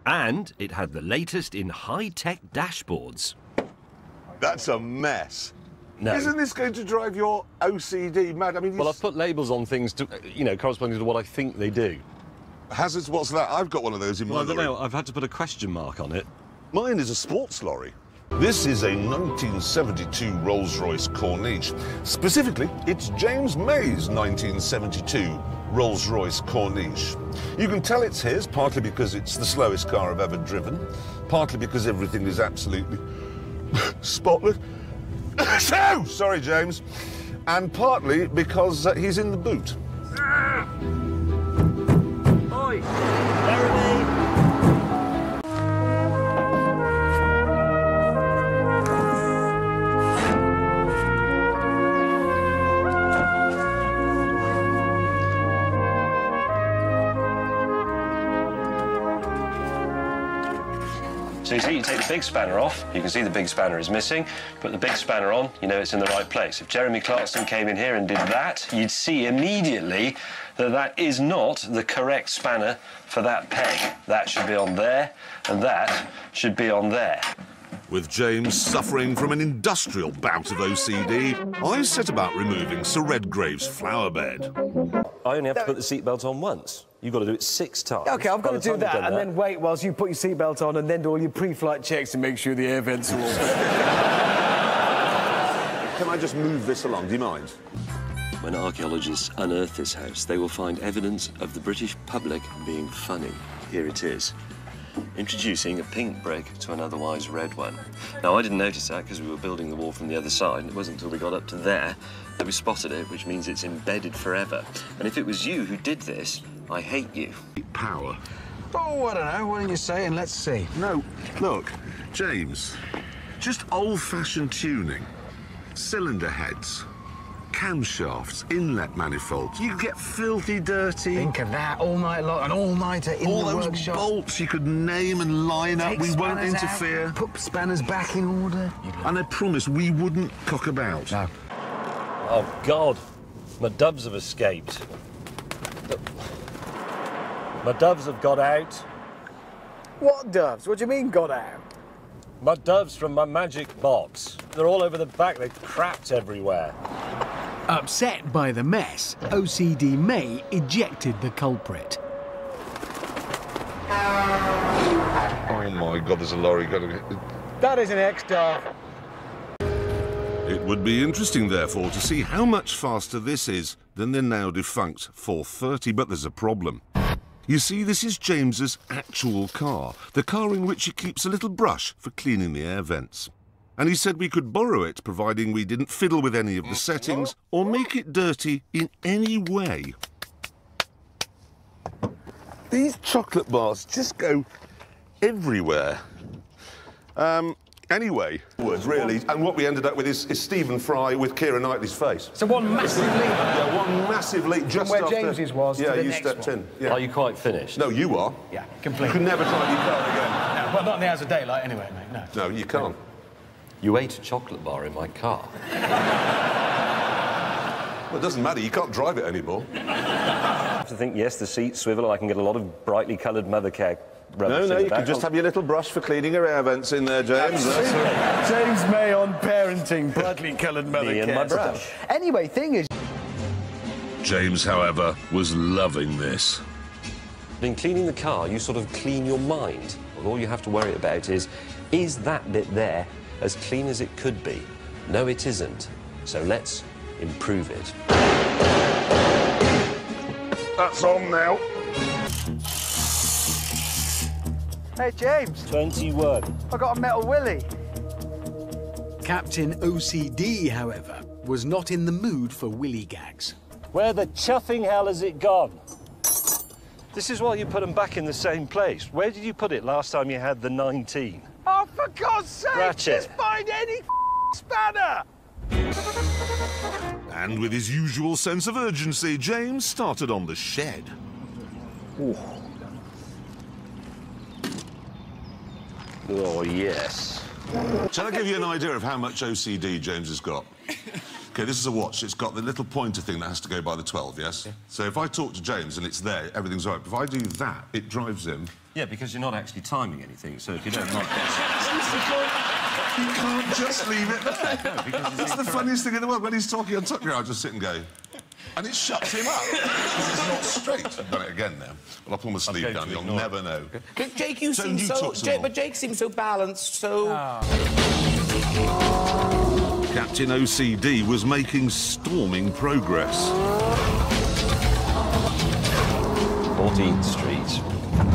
And it had the latest in high-tech dashboards. That's a mess. No. Isn't this going to drive your OCD mad? I mean, well, I've put labels on things to, you know, corresponding to what I think they do. Hazards, what's that? I've got one of those in my Well, I don't lorry. know. I've had to put a question mark on it. Mine is a sports lorry. This is a 1972 Rolls-Royce Corniche. Specifically, it's James May's 1972 Rolls-Royce Corniche. You can tell it's his, partly because it's the slowest car I've ever driven, partly because everything is absolutely spotless. So, sorry, James. And partly because he's in the boot. Oi! Jeremy! So you see, you take the big spanner off, you can see the big spanner is missing, put the big spanner on, you know it's in the right place. If Jeremy Clarkson came in here and did that, you'd see immediately that that is not the correct spanner for that peg. That should be on there, and that should be on there. With James suffering from an industrial bout of OCD, I set about removing Sir Redgrave's flower bed. I only have to put the seatbelt on once. You've got to do it 6 times. OK, I've got to do that and then wait whilst you put your seatbelt on and then do all your pre-flight checks to make sure the air vents are all... Can I just move this along? Do you mind? When archaeologists unearth this house, they will find evidence of the British public being funny. Here it is. Introducing a pink brick to an otherwise red one. Now, I didn't notice that because we were building the wall from the other side, and it wasn't until we got up to there that we spotted it, which means it's embedded forever. And if it was you who did this, I hate you. Power. Oh, I don't know. Why don't you say and let's see. No, look, James, just old-fashioned tuning. Cylinder heads, camshafts, inlet manifolds. You get filthy dirty. Think of that all night long, an all-nighter in all the those workshop. bolts you could name and line up. Take We won't spanners interfere. Out, put spanners back in order. And I promise we wouldn't cock about. No. Oh, God. My doves have escaped. My doves have got out. What doves? What do you mean got out? My doves from my magic box. They're all over the back. They've crapped everywhere. Upset by the mess, OCD May ejected the culprit. Oh, my God, there's a lorry going. That is an X-Star. It would be interesting, therefore, to see how much faster this is than the now defunct 430, but there's a problem. You see, this is James's actual car, the car in which he keeps a little brush for cleaning the air vents. And he said we could borrow it, providing we didn't fiddle with any of the settings or make it dirty in any way. These chocolate bars just go everywhere. Anyway, words really, and what we ended up with is Stephen Fry with Keira Knightley's face. So one massive leap. Yeah, one massive leap just where after... James's was yeah, to the you next stepped one. in. Yeah. Are you quite finished? No, you are. Yeah, You completely. could never drive your car again. No, well, not in the hours of daylight anyway, mate, no. No, you can't. You ate a chocolate bar in my car. Well, it doesn't matter, you can't drive it anymore. I have to think, yes, the seats swivel, and I can get a lot of brightly coloured mother care rubbish. No, you could just have your little brush for cleaning your air vents in there, James. James May on parenting, brightly coloured mother Me and my brush. Anyway, thing is... James, however, was loving this. In cleaning the car, you sort of clean your mind. All you have to worry about is that bit there as clean as it could be? No, it isn't. So let's improve it. That's on now. Hey, James, 21. I got a metal willy. Captain OCD, however, was not in the mood for willy gags. Where the chuffing hell has it gone? This is why you put them back in the same place. Where did you put it last time you had the 19? Oh, for God's sake, Ratchet. just find any spanner! And with his usual sense of urgency, James started on the shed. Ooh. Oh, yes. Shall I give you an idea of how much OCD James has got? OK, this is a watch. It's got the little pointer thing that has to go by the 12, yes? Yeah. So if I talk to James and it's there, everything's all right. If I do that, it drives him Yeah, because you're not actually timing anything, so if you don't like You can't just leave it there. No, because it's the funniest thing in the world. When he's talking on top here, I'll just sit and go, and it shuts him up. Because it's not straight. I've done it again now. Well, I'll pull my sleeve down, you'll never know. But Jake, you seem so... But Jake seems so balanced, so... Captain OCD was making storming progress. 14th Street.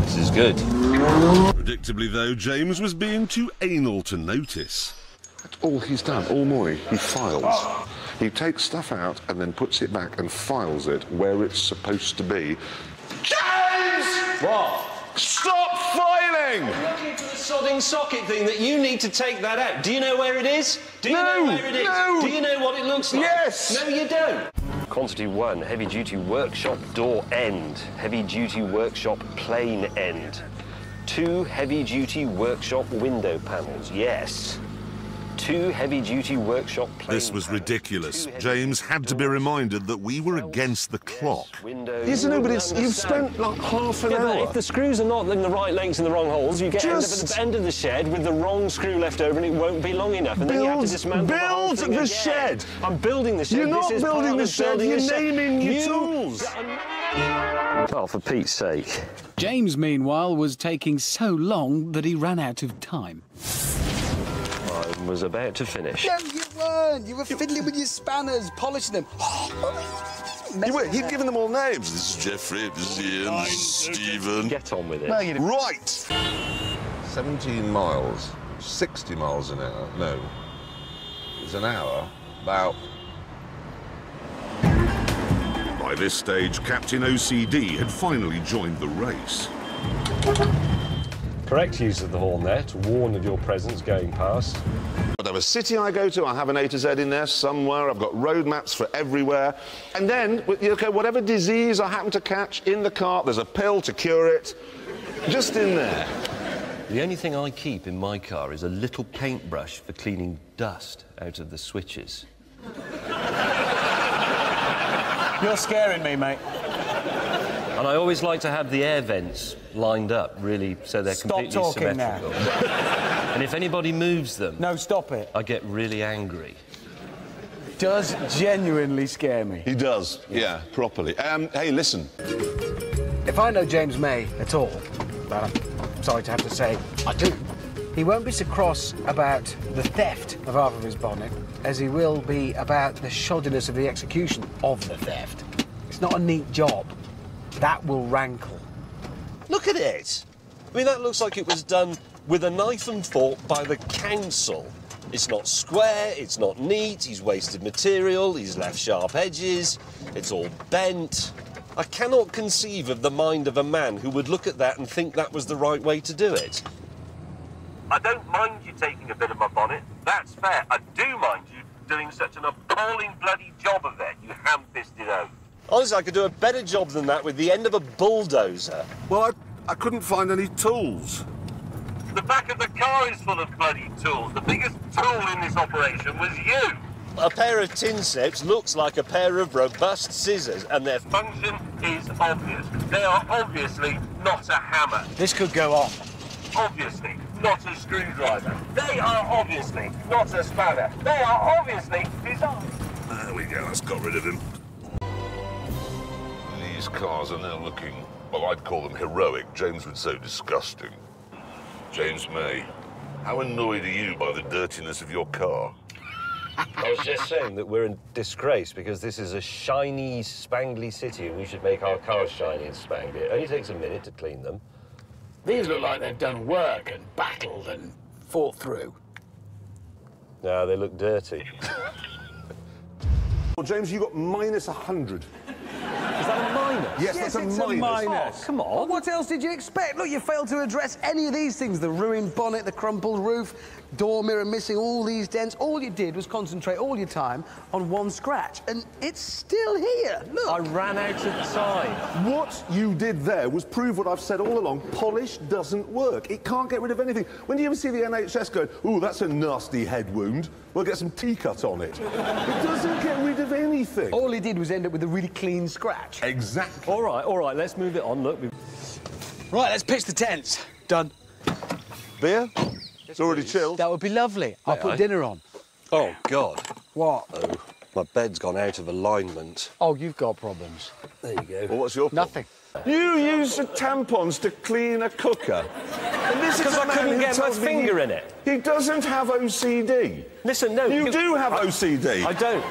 This is good. Predictably, though, James was being too anal to notice. That's all he's done all morning. He files. He takes stuff out and then puts it back and files it where it's supposed to be. James! What? Stop filing! I'm looking for the sodding socket thing that you need to take that out. Do you know where it is? Do you know where it is? No. Do you know what it looks like? Yes! No, you don't. Quantity 1, heavy-duty workshop door end. Heavy-duty workshop plane end. 2 heavy-duty workshop window panels, yes. 2 heavy-duty workshop plane This was ridiculous. James had to be reminded that we were against the clock. Yes, no, but you've spent like half an hour. If the screws are not in the right lengths in the wrong holes, you get Just at the end of the shed with the wrong screw left over and it won't be long enough. And then you have to dismantle the whole build thing the again. shed. I'm building the shed. You're This not is building part the of shed, building you're a shed. naming your tools. Well, for Pete's sake. James, meanwhile, was taking so long that he ran out of time. I was about to finish. No, you weren't. You were fiddling with your spanners, polishing them. He'd given them all names. This is Jeffrey, this is Ian, this is Stephen. Get on with it. No, you didn't. Right! 17 miles, 60 miles an hour. No, it's an hour, about... By this stage, Captain OCD had finally joined the race. Correct use of the horn there to warn of your presence going past. Whatever city I go to, I have an A to Z in there somewhere. I've got road maps for everywhere. And then, okay, whatever disease I happen to catch in the car, there's a pill to cure it. Just in there. The only thing I keep in my car is a little paintbrush for cleaning dust out of the switches. You're scaring me, mate. And I always like to have the air vents lined up, really, so they're completely talking symmetrical. And if anybody moves them... No, stop it. I get really angry. Does genuinely scare me. He does, yeah, properly. Hey, listen. If I know James May at all, but I'm sorry to have to say I do, he won't be so cross about the theft of half of his bonnet as he will be about the shoddiness of the execution of the theft. It's not a neat job. That will rankle. Look at it. I mean, that looks like it was done with a knife and fork by the council. It's not square, it's not neat, he's wasted material, he's left sharp edges, it's all bent. I cannot conceive of the mind of a man who would look at that and think that was the right way to do it. I don't mind you taking a bit of my bonnet. That's fair. I do mind you doing such an appalling bloody job of it, you ham-fisted oaf. Honestly, I could do a better job than that with the end of a bulldozer. Well, I couldn't find any tools. The back of the car is full of bloody tools. The biggest tool in this operation was you. A pair of tin snips looks like a pair of robust scissors, and their Function is obvious. They are obviously not a hammer. This could go on. Obviously not a screwdriver. They are obviously not a spanner. They are obviously designed. There we go, that's got rid of him. These cars are now looking, well, I'd call them heroic. James would say disgusting. James May, how annoyed are you by the dirtiness of your car? I was just saying that we're in disgrace because this is a shiny, spangly city and we should make our cars shiny and spangly. It only takes a minute to clean them. These look like they've done work and battled and fought through. No, they look dirty. Well, James, you got minus 100. Is that a minus? Yes, that's a minus. Oh, come on. Well, what else did you expect? Look, you failed to address any of these things. The ruined bonnet, the crumpled roof, door mirror missing, all these dents. All you did was concentrate all your time on one scratch. And it's still here. Look. I ran out of time. What you did there was prove what I've said all along. Polish doesn't work. It can't get rid of anything. When do you ever see the NHS going, ooh, that's a nasty head wound, we'll get some T-cut on it? It doesn't get rid of anything. All he did was end up with a really clean scratch. Exactly. All right, let's move it on. Look, Right, let's pitch the tents. Done. Beer? It's already chilled. That would be lovely. I'll put dinner on. Oh, God. What? Oh, my bed's gone out of alignment. Oh, you've got problems. There you go. Well, what's your problem? Nothing. You use the tampons to clean a cooker. And this is Because a I man couldn't who get my tells me finger in it. He doesn't have OCD. Listen, no. You do have OCD. I don't.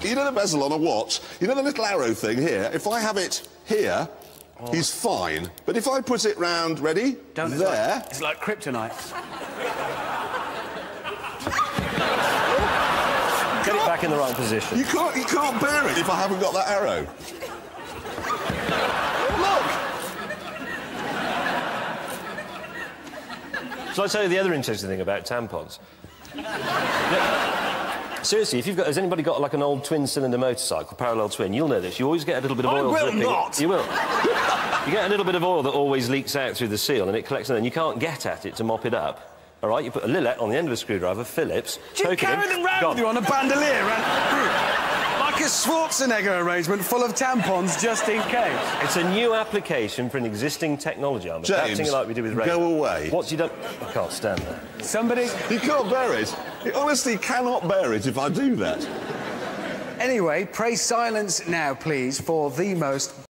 You know the bezel on a watch? You know the little arrow thing here? If I have it here, he's fine. But if I put it round, ready? Don't there. It's like kryptonite. Get it back in the right position. You can't bear it if I haven't got that arrow. Look! Shall I tell you the other interesting thing about tampons? Seriously, has anybody got like an old twin-cylinder motorcycle, parallel twin? You'll know this. You always get a little bit of oil dripping. Not. You will. You get a little bit of oil that always leaks out through the seal, and it collects, and then you can't get at it to mop it up. All right, you put a lillet on the end of a screwdriver, Phillips. Do you carry them round with you on a bandolier? Like a Schwarzenegger arrangement full of tampons just in case. It's a new application for an existing technology. I'm adapting James, it like we do with radio. go away. What's you done? I can't stand that. Somebody... He can't bear it. He honestly cannot bear it if I do that. Anyway, pray silence now, please, for the most